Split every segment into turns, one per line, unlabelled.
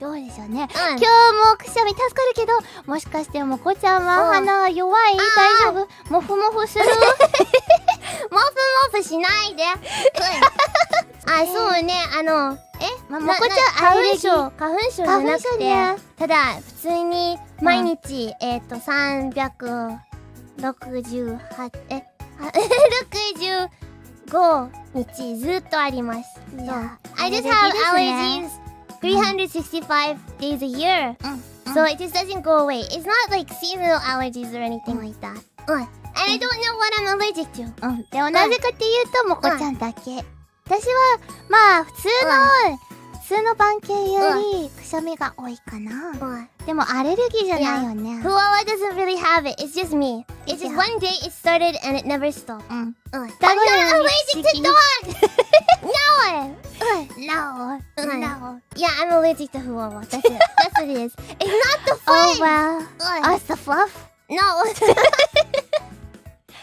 どうでしょうね。
うん
今日もくしゃみ助かるけど、もしかしてもこちゃんは鼻が弱い？大丈夫？モフモフする？
モフモフしないで。あ、そうね、
ま、もこちゃんアレルギー。
花粉症じゃなくて、
ね。
ただ普通に毎日、368、65日ずっとあります。そう。I just have allergies 365 days a year. So it just doesn't go away. It's not like seasonal allergies or anything like that. And I don't know what I'm allergic to.
でもなぜかっていうと、もこちゃんだけ。私は、まあ、普通の番犬より、くしゃみが多いかな。でも、アレルギーじゃないよね。
FUWAMOCO doesn't really have it. It's just me. It's just one day it started and it never stopped. I'm not allergic to dogs! No!
No.
Yeah, I'm allergic to FUWAMOCO. That's it. That's what it is. It's not the fun!
Oh, well. Oh, it's the fluff?
No!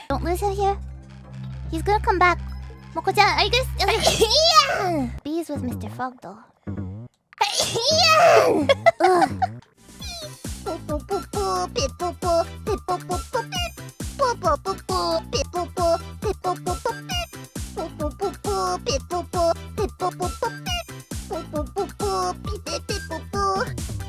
Don't lose him here. He's gonna come back. Moko-chan, are you gonna...
Yeah!
Bees with Mr. Frog, though.
Yeah!